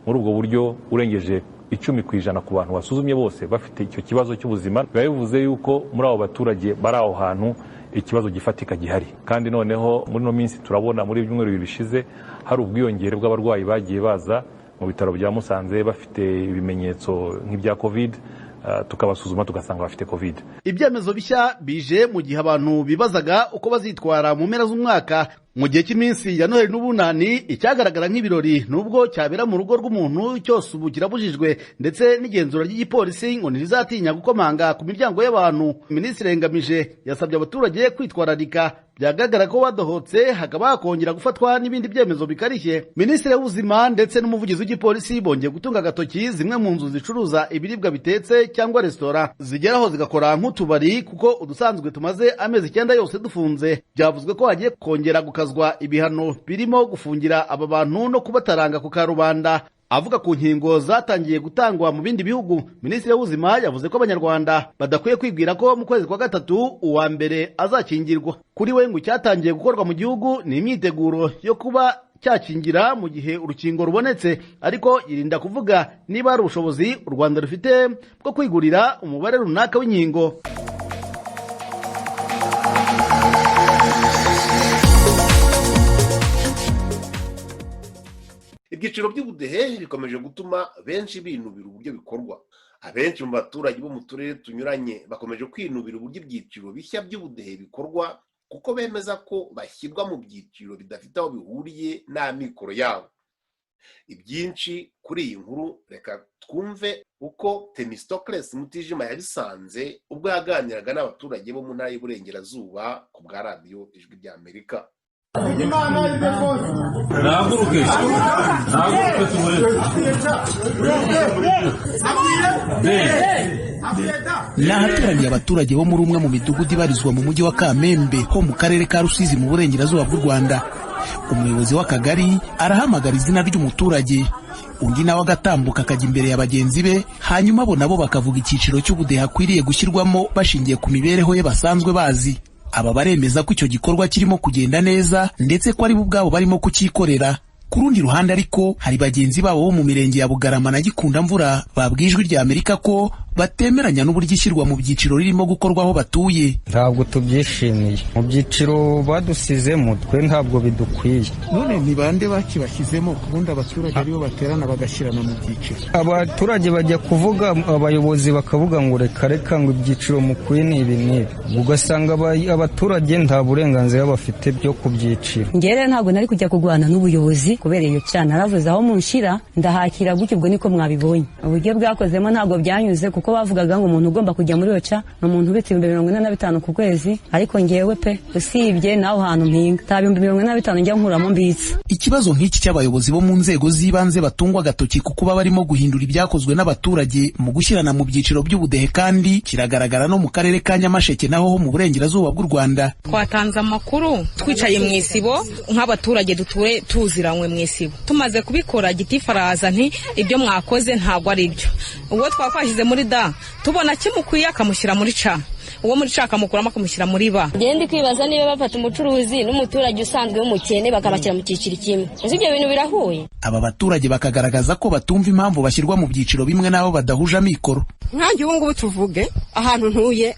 muri ubwo buryo urengeje 10% ku bantu basuzumye bose bafite icyo kibazo cy'ubuzima, biba bivuze yuko muri abo baturage bari aho hantu ikibazo gifatika gihari. Kandi noneho muri no minsi turabona muri ibyumweru bishize hari ubwiyongere bw'abarwayi bagiye baza mu bitaro bya Musanze bafite ibimenyetso nk'ibya COVID, tukabasuzuma tugasanga bafite COVID. Ibyemezo bishya bije mu gihe abantu bibazaga uko bazitwara mu mpera z'umwaka. Mu gihe cy'iminsi ya Noheli n'Ubunani icyagaragara nk'ibirori nubwo cyabera mu rugo rw'umuntu cyose ubu kirabujijwe, ndetse n'igenzura ry'igipolisi ngo ntirizatinya gukomanga ku miryango y'abantu. Minisitiri Ngamije yasabye abaturage kwitwararika, byagaragara ko badohotse hakaba hakongera gufatwa n'ibindi byemezo bikarishye. Minisitiri w'ubuzima ndetse n'umuvugizi w'igipolisi bongeye gutunga agatoki zimwe mu nzu zicuruza ibiribwa bitetse cyangwa resitora zigeraho zigakora nk'utubari, kuko udusanzwe tumaze amezi 9 yose dufunze. Byavuzwe ko hagiye kongera gukazwa ibihano birimo gufungira aba bantu no kubataranga ku karubanda. Avuga ku nkingo zatangiye gutangwa mu bindi bihugu, Minisitiri w'ubuzima yavuze ko abanyarwanda badakwiye kwibwira ko mu kwezi kwa 3 uwa mbere azakingirwa. Kuri we ngo icyatangiye gukorwa mu gihugu ni imyiteguro yo kuba cyakingira mu gihe urukingo rubonetse, ariko yirinda kuvuga niba hari ubushobozi u Rwanda rufite bwo kwigurira umubare runaka w'inkingo. Ibyiciro by'ubudehe bikomeje gutuma benshi binubira uburyo bikorwa. Abenshi mu baturage bo mu turere tunyuranye bakomeje kwinubira uburyo ibyiciro bishya by'ubudehe bikorwa, kuko bemeza ko bashyirwa mu byiciro bidafite aho bihuriye n'amikoro yabo. ibyinshi kuri iyi nkuru reka twumve uko Themistocles Mutijima yabisanze ubwo yaganiraga n'abaturage bo mu ntara y'Iburengerazuba ku bwa radiyo Ijwi ry'Amerika. Ni ahateraniye abaturage bo muri umwe mu midugudu ibarizwa mu mujyi wa Kamembe ho mu karere ka Rusizi mu burengerazuba bw'u Rwanda. Umuyobozi w'akagari arahamagara izina ry'umuturage, undi nawe agatambuka akajya imbere ya bagenzi be, hanyuma bo nabo bakavuga icyiciro cy'ubudehe akwiriye gushyirwamo bashingiye ku mibereho ye basanzwe bazi. Aba baremeza ko icyo gikorwa kirimo kugenda neza ndetse ko ari bo ubwabo barimo kucyikorera. Ku rundi ruhande ariko hari bagenzi babo bo mu mirenge ya Bugarama na Gikundamvura babwiye Ijwi ry'Amerika ko batemeranya n'uburyo ishyirwa mu byiciro ririmo gukorwa aho batuye. Ntabwo tubyishimiye, mu byiciro badusizemo twe ntabwo bidukwiye. None ni bande bakibashyizemo ubundi abaturage aribo baterana bagashyirana mu byiciro? Abaturage bajya kuvuga, abayobozi bakavuga ngo reka ngo ibyiciro mukwiye ni ibi n'ibi, ugasanga abaturage nta burenganzira bafite byo ku byiciro. Ngere ntabwo nari kujya kugwana n'ubuyobozi kubera iyo cyane naravuze aho munshira ndahakira gutyo, ubwo niko mwabibonye. Uburyo bwakozemo ntabwo byanyuze kuko bavugaga ngo umuntu ugomba kujya muri oca ni umuntu ubitse 45 ku kwezi, ariko ngewe pe usibye naho hantu mpinga ta 45 njya nkuramo mbitse. Ikibazo nk'iki cy'abayobozi bo mu nzego z'ibanze batungwa agatoki ku kuba barimo guhindura ibyakozwe n'abaturage mu gushyirana mu byiciro by'ubudehe kandi kiragaragara no mu karere ka Nyamasheke naho ho mu burengerazuba bw'u Rwanda. Twatanze amakuru twicaye mu isibo nk'abaturage duture tuziranywe mu isibo, tumaze kubikora gitifaraza nti ibyo mwakoze ntabwo ari byo. Uwo twakwashize muri da tubona kimukwiye akamushyira muri ca, uwo muri ca akamukuramo akamushyira muri ba. Genda kwibaza niba bafata umucuruzi n'umuturage usanzwe w'umukene bakabashyira mu cyiciro kimwe, ese ibyo bintu birahuye? Aba baturage bakagaragaza ko batumva impamvu bashyirwa mu byiciro bimwe n'abo badahuje amikoro. Nkanjye ubu ngubu tuvuge ahantu ntuye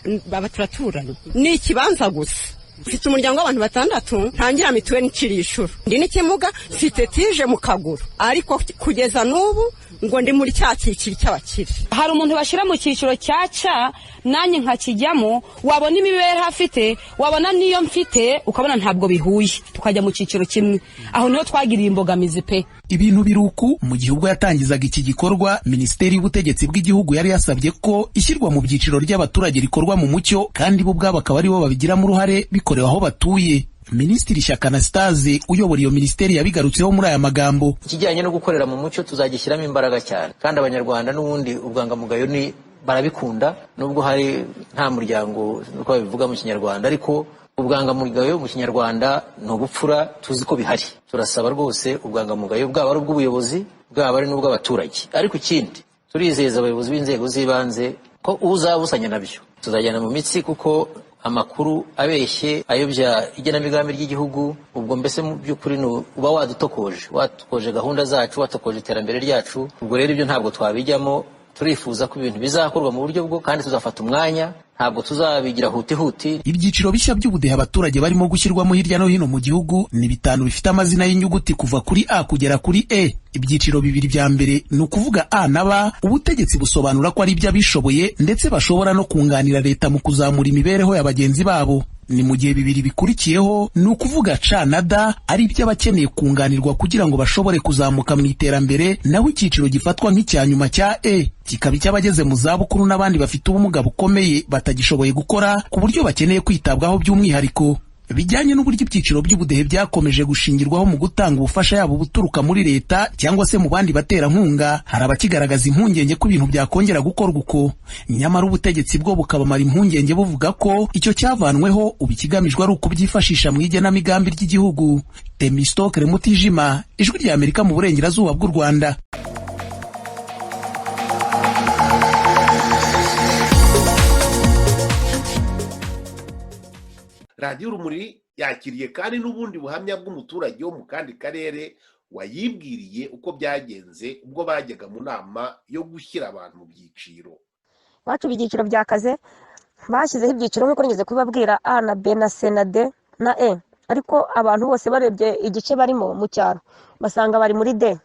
turaturanye ni ikibanza gusa, mfite umuryango w'abantu 6, ntangira mituweli n'ikirishuro, ndi n'ikimuga, mfite tije mu kaguru, ariko kugeza n'ubu ngo ndi muri cya cyiciro cy'abakire. Hari umuntu bashyira mu cyiciro cyaca nanjye nkakijyamo, wabona imibereho afite, wabona niyo mfite, ukabona ntabwo bihuye, tukajya mu cyiciro kimwe. Aho niho twagiriye imbogamizi pe. Ibintu biruku mu gihe ubwo yatangizaga iki gikorwa, Minisiteri y'Ubutegetsi bw'Igihugu yari yasabye ko ishyirwa mu byiciro ry'abaturage rikorwa mu mucyo kandi bo ubwabo akaba aribo babigiramo uruhare bikorewe aho batuye. Minisitiri Shyaka Anastase uyobora iyo minisiteri yabigarutseho muri aya magambo. Ikijyanye no gukorera mu mucyo tuzagishyiramo imbaraga cyane, kandi abanyarwanda n'ubundi ubwangamugayo ni barabikunda, nubwo hari nta muryango uko bivuga mu Kinyarwanda, ariko ubwangamugayo mu Kinyarwanda ni ubupfura, tuzi ko bihari. Turasaba rwose ubwangamugayo bwaba ari ubw'ubuyobozi bwaba ari n'ubw'abaturage, ariko ikindi turizeza abayobozi b'inzego z'ibanze ko uzabusanya nabyo tuzajyana mu mitsi, kuko amakuru abeshye ayobya igenamigambi ry'igihugu, ubwo mbese mu by'ukuri uba watukoje gahunda zacu, watukoje iterambere ryacu. Ubwo rero ibyo ntabwo twabijyamo, turifuza ko ibintu bizakorwa mu buryo bwo kandi tuzafata umwanya, ntabwo tuzabigira huti. Ibyiciro bishya by'ubudehe abaturage barimo gushyirwamo hirya no hino mu gihugu ni 5 bifite amazina y'inyuguti kuva kuri A kugera kuri E. Ibyiciro 2 bya mbere ni ukuvuga A na B, ubutegetsi busobanura ko ari iby'abishoboye ndetse bashobora no kunganira leta mu kuzamura imibereho ya bagenzi babo. Ni mu gihe 2 bikurikiyeho ni ukuvuga C na D ari iby'abakeneye kunganirwa kugira ngo bashobore kuzamuka mu iterambere, naho icyiciro gifatwa nk'icya nyuma cya E kikaba icy'abageze mu zabukuru n'abandi bafite ubumuga bukomeye batagishoboye gukora ku buryo bakeneye kwitabwaho by'umwihariko. Bijyanye n'uburyo ibyiciro by'ubudehe byakomeje gushingirwaho mu gutanga ubufasha yabo buturuka muri leta cyangwa se mu bandi baterankunga, hari abakigaragaza impungenge ko ibintu byakongera gukorwa uko. Nyamara ubutegetsi bwo bukabamara impungenge buvuga ko icyo cyavanweho ubu ikigamijwe ari ukubyifashisha mu igenamigambi ry'igihugu. Themistocles Mutijima, Ijwi ry'Amerika mu burengerazuba bw'u Rwanda. Radiyo Urumuri yakiriye kandi n'ubundi buhamya bw'umuturage wo mu kandi karere wayibwiriye uko byagenze ubwo bajyaga mu nama yo gushyira abantu mu byiciro. Bacu ibyiciro byakaze, bashyizeho ibyiciro nk'uko nigeze kubabwira, A na B na C na D na E, ariko abantu bose barebye igice barimo mu cyaro basanga bari muri D,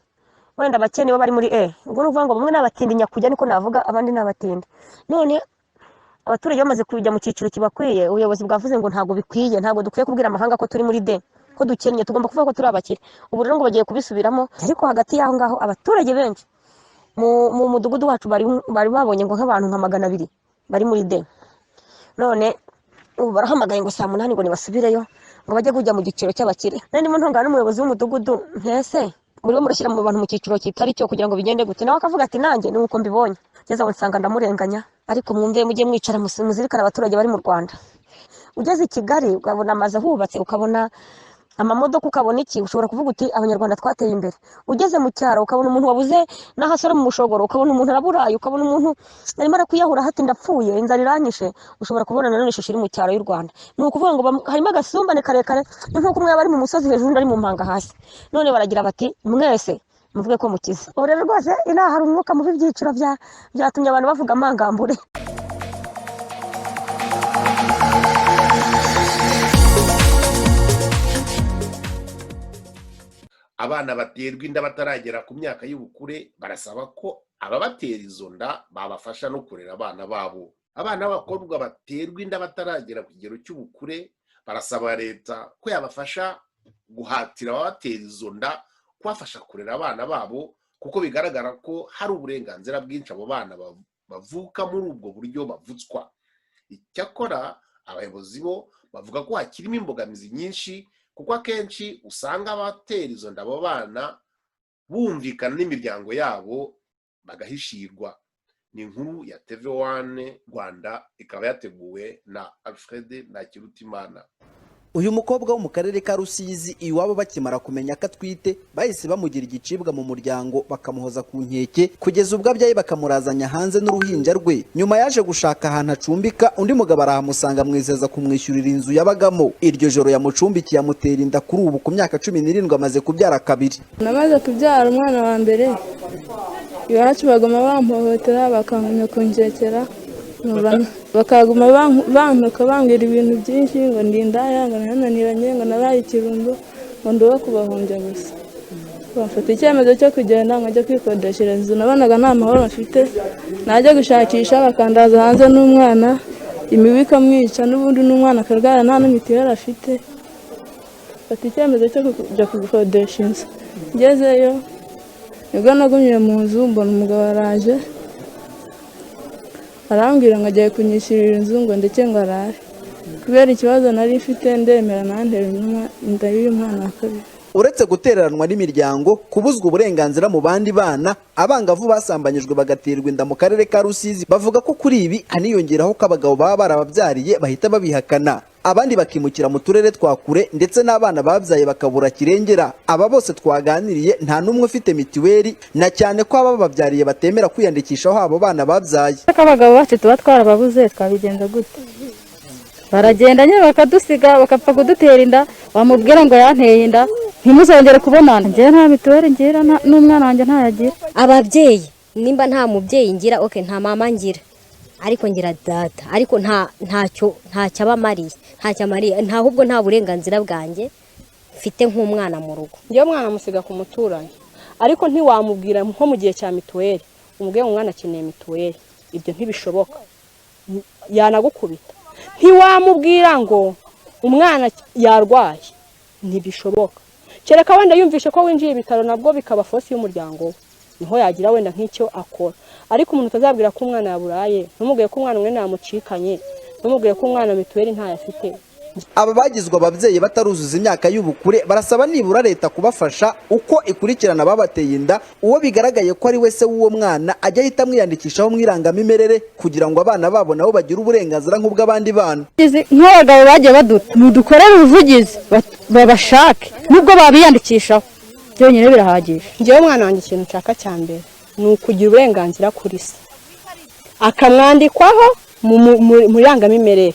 wenda abakene bo bari muri E. Ubwo ni ukuvuga ngo bamwe n'abatindi nyakujya niko navuga, abandi n'abatindi. None abaturage bamaze kujya mu cyiciro kibakwiye, ubuyobozi bwavuze ngo ntabwo bikwiye, ntabwo dukwiye kubwira amahanga ko turi muri D, ko dukennye tugomba kuvuga ko turi abakire. Ubu rero ngo bagiye kubisubiramo, ariko hagati y'aho ngaho abaturage benshi mu mudugudu wacu bari babonye ngo nk'abantu nka 200 bari muri de. None ubu barahamagaye ngo saa 8 ngo nibasubireyo ngo bajye kujya mu giciro cy'abakire. Ndimo ntongana n'umuyobozi w'umudugudu, ntese muri mushyira mu bantu mu cyiciro kitari cyo kugira ngo bigende gute. Nawe akavuga ati nanjye ni uko mbibonye. Ngeze aho nsanga ndamurenganya, ariko mwumve mujye mwicara muzirikana abaturage bari mu Rwanda. Ugeze i Kigali ukabona amazu ahubatse, ukabona amamodoka, ukabona iki, ushobora kuvuga uti abanyarwanda twateye imbere. Ugeze mu cyaro ukabona umuntu wabuze n'ahasora mu mushogoro, ukabona umuntu araburaye, ukabona umuntu arimo arakwiyahura hati ndapfuye, inzara iranyishe. Ushobora kubona nanone ishusho iri mu cyaro y'u Rwanda. Ni ukuvuga ngo harimo agasumbane karekare, nk'uko umwe bari mu musozi hejuru undi ari mu mpanga hasi. None baragira bati mwese muvuge ko mukize. Ubu rero rwose inaha hari umwuka mubi, ibyiciro byatumye abantu bavuga amangambure. Abana baterwa inda bataragera ku myaka y'ubukure barasaba ko ababatera izo nda babafasha no kurera abana babo. Abana b'abakobwa baterwa inda bataragera ku kigero cy'ubukure barasaba leta ko yabafasha guhatira ababatera izo nda kubafasha kurera abana babo, kuko bigaragara ko hari uburenganzira bwinshi abo bana bavuka muri ubwo buryo bavutswa. Icyakora abayobozi bo bavuga ko hakirimo imbogamizi nyinshi, kuko akenshi usanga abatera izo nda abo bana bumvikana n'imiryango yabo bagahishirwa. Ni inkuru ya TV1 Rwanda, ikaba yateguwe na Alfred Ntakirutimana. Uyu mukobwa wo mu karere ka Rusizi iwabo bakimara kumenya ko atwite bahise bamugira igicibwa mu muryango bakamuhoza ku nkeke kugeza ubwo abyaye bakamurazanya hanze n'uruhinja rwe. Nyuma yaje gushaka ahantu acumbika, undi mugabo arahamusanga amwizeza kumwishyurira inzu yabagamo. Iryo joro yamucumbikiye amutera inda kuri ubu ku myaka 17 amaze kubyara kabiri. Namaze kubyara umwana wa mbere iwacu bagoma bampohotera bakankunya kunjekera, bakaguma bantuka bambwira ibintu byinshi ngo ndindaya, ngo nananiranye, ngo nabaye ikirumbo, ngo ndoba kubahombya gusa. Bafata icyemezo cyo kugenda nkajya kwikodeshereza inzu. Nabonaga nta mahoro mfite, najya gushakisha bakandaza hanze n'umwana, imibu ikamwica, n'ubundi n'umwana akarwara nta n'imitiweli afite. Bafata icyemezo cyo kujya kugukodesha inzu. Ngezeyo nibwo nagumye mu nzu, mbona umugabo araje arambwira ngo agiye kunyishyurira inzu ngo ndetse ngo arare. Kubera ikibazo nari mfite ndemera nantera inda y'uyu mwana wa kabiri. Uretse gutereranwa n'imiryango, kubuzwa uburenganzira mu bandi bana, abangavu basambanyijwe bagaterwa inda mu karere ka Rusizi bavuga ko kuri ibi haniyongeraho ko abagabo baba barababyariye bahita babihakana. Abandi bakimukira mu turere twa kure, ndetse n'abana babyaye bakabura kirengera. Aba bose twaganiriye nta numwe ufite mitiweli, na cyane ko aba babyariye batemera kwiyandikishaho abo bana babyaye. Abagabo bacu tuba twarababuze, twabigenza gute? Baragenda nyine bakadusiga, bakapfa kudutera inda, bamubwira ngo yanteye inda ntimuzongere kubonana. Njye nta mitiweli ngira, n'umwana wanjye ntayagira. Ababyeyi nimba nta mubyeyi ngira, okay, nta mama ngira, ariko ngira data, ariko ntacyo abamariye, ahubwo nta burenganzira bwanjye mfite nk'umwana mu rugo. Njye umwana musiga ku muturanyi, ariko ntiwamubwira nko mu gihe cya mituweli umubwiye ngo umwana akeneye mituweli, ibyo ntibishoboka, yanagukubita. Ntiwamubwira ngo umwana yarwaye, ntibishoboka. Kereka wenda yumvishe ko winjiye ibitaro nabwo bikaba fosi y'umuryango, niho yagira wenda nk'icyo akora. Ariko umuntu utazabwira ko umwana yaburaye, numubwiye ko umwana umwe namucikanye, numubwiye ko umwana mituweli ntayo afite. Aba bagizwe ababyeyi bataruzuza imyaka y'ubukure barasaba nibura leta kubafasha uko ikurikirana babateye inda. Uwo bigaragaye ko ari wese w'uwo mwana ajya ahita amwiyandikishaho mu irangamimerere kugira ngo abana babo nabo bagire uburenganzira nk'ubw'abandi bana. Nk'abagabo bagiye badukorera ubuvugizi babashake, nubwo babiyandikishaho byonyine birahagije. Njyewe umwana wanjye ikintu nshaka cya mbere ni ukugira uburenganzira kuri se, akamwandikwaho mu irangamimerere.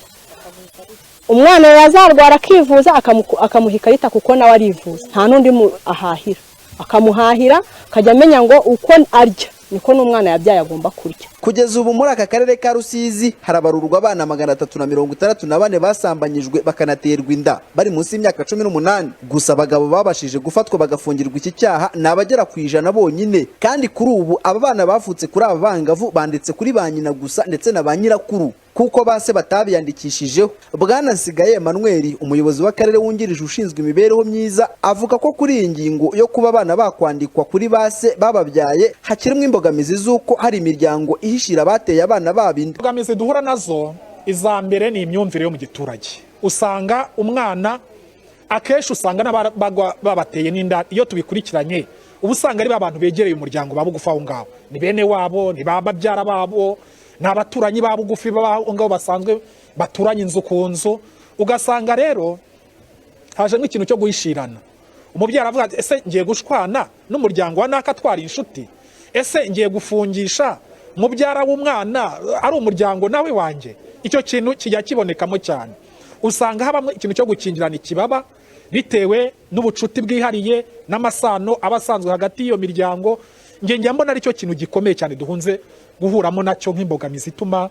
Umwana yazarwara akivuza akamuha ikarita kuko nawe arivuza, nta n'undi ahahira, akamuhahira akajya amenya ngo uko arya niko n'umwana yabyaye agomba kurya. Kugeza ubu muri aka karere ka Rusizi harabarurwa abana 364 basambanyijwe bakanaterwa inda bari munsi y'imyaka 18. Gusa abagabo babashije gufatwa bagafungirwa iki cyaha nabagera ku 100 bonyine, kandi kuri ubu aba bana bavutse kuri aba bangavu banditse kuri ba nyina gusa ndetse na ba nyirakuru. kuko base batabiyandikishijeho. Bwana Nsigaye Emmanuel, umuyobozi w'akarere wungirije ushinzwe imibereho myiza, avuga ko kuri iyi ngingo yo kuba abana bakwandikwa kuri base bababyaye hakirimo imbogamizi z'uko hari imiryango ihishira bateye abana babinda. Imbogamizi duhura nazo iza mbere ni imyumvire yo mu giturage. Usanga umwana akenshi usanga babateye n'inda, iyo tubikurikiranye ubu usanga ari abantu begereye umuryango babugufi aho ngaho, ni bene wabo, ni babyara babo, ni abaturanyi babugufi aho ngaho basanzwe baturanye inzu ku nzu. Ugasanga rero haje nk'ikintu cyo guhishirana. Umubyeyi aravuga ati ese ngiye gushwana n'umuryango wa naka twari inshuti, ese ngiye gufungisha mubyara w'umwana ari umuryango nawe wanjye. Icyo kintu kijya kibonekamo cyane. Usanga habamo ikintu cyo gukingirana ikibaba bitewe n'ubucuti bwihariye n'amasano abasanzwe hagati y'iyo miryango. Njye mbona ari cyo kintu gikomeye cyane duhunze guhuramo nacyo nk'imbogamizi ituma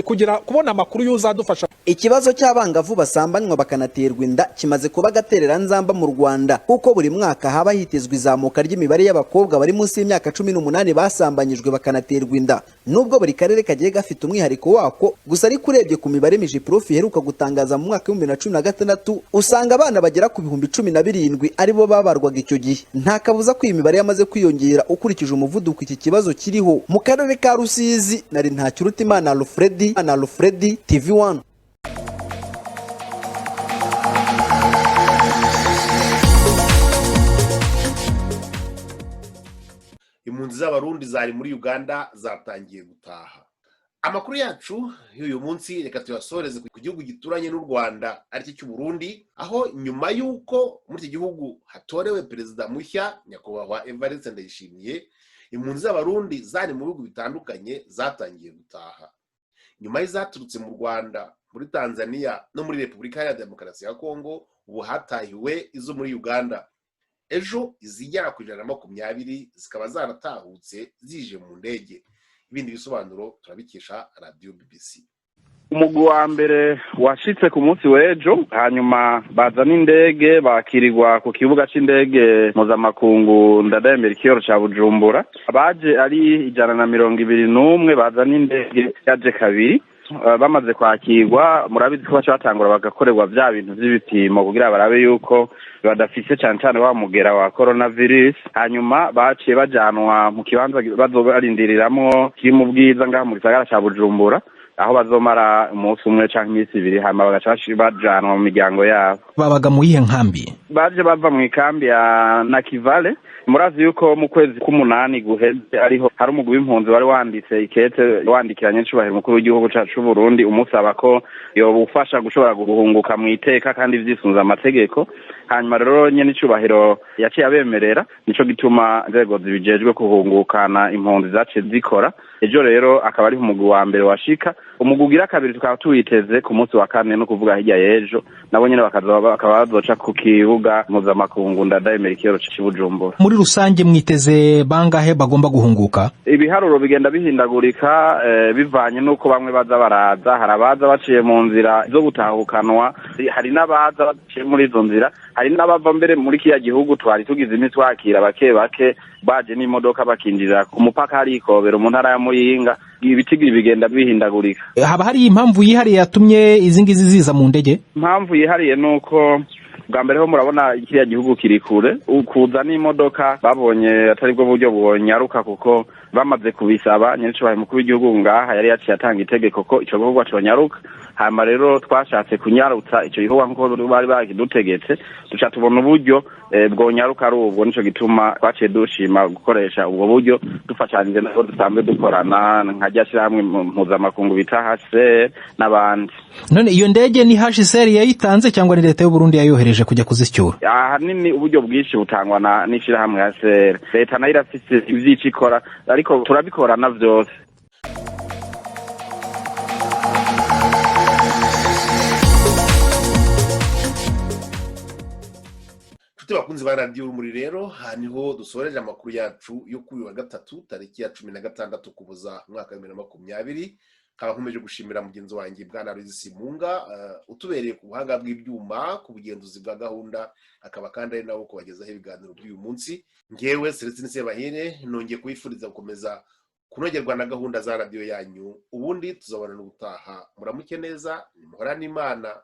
kugira kubona amakuru y'uzadufasha. Ikibazo cy'abangavu basambanywa bakanaterwa inda kimaze kuba gaterera nzamba mu Rwanda, kuko buri mwaka haba hitezwe izamuka ry'imibare y'abakobwa bari munsi y'imyaka 18 basambanyijwe bakanaterwa inda. Nubwo buri karere kagiye gafite umwihariko wako, gusa ariko urebye ku mibare Miji Prof iheruka gutangaza mu mwaka wa 2016, usanga abana bagera ku 17,000 aribo babarwaga icyo gihe. Nta kabuza ko iyi mibare yamaze kwiyongera ukurikije umuvuduko iki kibazo kiriho. Mu karere ka Rusizi, nari Ntakirutimana Alfredi, TV1. Impunzi z'abarundi zari muri Uganda zatangiye gutaha. Amakuru yacu y'uyu munsi reka tuyasoreze ku gihugu gituranye n'u Rwanda ari cyo Burundi, aho nyuma y'uko muri iki gihugu hatorewe perezida mushya nyakubahwa Evariste Ndayishimiye, impunzi z'abarundi zari mu bihugu bitandukanye zatangiye gutaha. Nyuma y'izaturutse mu Rwanda, muri Tanzania no muri Repubulika ya Demokarasi ya Kongo, ubu hatahiwe izo muri Uganda. Ejo izigera ku 120 zikaba zaratahutse zije mu ndege. Ibindi bisobanuro turabikesha Radio BBC. Umugwi wa mbere washitse ku munsi w'ejo, hanyuma baza n'indege bakirirwa ku kibuga c'indege mpuzamakungu Ndadaye Melchior ca Bujumbura. Abaje ari 121 baza n'indege yaje kabiri. Bamaze kwakirwa, murabizi ko batangura bagakorerwa bya bintu by'ibipimo kugira barabe yuko badafise cyane cyane wa mugera wa coronavirus. Hanyuma baciye bajanwa mu kibanza bazobarindiriramwo kiri mu bwiza ngaha mu gisagara ca Bujumbura, aho bazomara umunsi umwe canke iminsi ibiri, hanyuma bagaca bajanwa mu miryango yabo. Babaga mu yihe nkambi? Baje bava mu ikambi ya Nakivale. Murazi yuko mu kwezi k'umunani guheze ariho hari umugwi w'impunzi wari wanditse ikete wandikiranye n'icubahiro mukuru w'igihugu cacu Burundi umusaba ko yobufasha gushobora guhunguka mu iteka kandi vyisunza amategeko. Hanyuma rero nyene icubahiro yaciye abemerera, nico gituma inzego zibijejwe kuhungukana impunzi zaciye zikora. Ejo rero akaba ari umugwi wa mbere washika. Umugwi ugira kabiri tukaba tuwiteze ku munsi wa kane, no kuvuga hirya y'ejo, nabo nyene bakaba bazoca ku kibuga mpuzamakungu Ndadaye Melchior ci Bujumbura. Muri rusange mwiteze bangahe bagomba guhunguka? Ibiharuro bigenda bihindagurika bivanye nuko bamwe baza baraza, hari abaza baciye mu nzira zo gutahukanwa, hari n'abaza baciye muri izo nzira, hari n'abava mbere muri kiya gihugu twari tugize iminsi wakira bake bake baje n'imodoka bakinjira ku mupaka hari Ikobero mu ntara ya Muyinga. Ibitigiri bigenda bihindagurika. Haba hari impamvu yihariye yatumye izi ngizi ziza mu ndege? Impamvu yihariye nuko bwa mbere ho murabona ikiriya gihugu kiri kure, ukuza n'imodoka babonye atari bwo buryo bwonyaruka, kuko bamaze kubisaba nyiricubahiro mukuru w'igihugu ngaha yari yaciye atanga itegeko ko ico gihugu conyaruka. Hama rero twashatse kunyarutsa ico gihugu nkuko bari bakidutegetse, duca tubona uburyo bwonyaruka ari ubwo, nico gituma twaciye dushima gukoresha ubwo buryo dufashanije nabo dusanzwe dukorana nkajya hamwe mpuzamakungu bita HCR n'abandi. None iyo ndege ni HCR yayitanze cyangwa ni leta y'u Burundi yayohereje kujya kuzicyura? Ahanini uburyo bwinshi butangwa n'ishira hamwe HCR. Leta nayo irafise ivyici ikora, ariko turabikorana vyose. Bakunzi ba Radio Urumuri rero, haniho dusoreje amakuru yacu yo kuri wa gatatu tariki ya 16 kubuza mwaka wa 2020. Kaba nkomeje gushimira mugenzi wanjye bwana Aloysius Munga utubereye ku buhanga bw'ibyuma, ku bugenzuzi bwa gahunda, akaba kandi ari nawo kubagezaho ibiganiro by'uyu munsi. Ngewe Celestine Sebahire nongeye kubifuriza gukomeza kunogerwa na gahunda za radiyo yanyu, ubundi tuzabona n'ubutaha. Muramuke neza, muhorane Imana.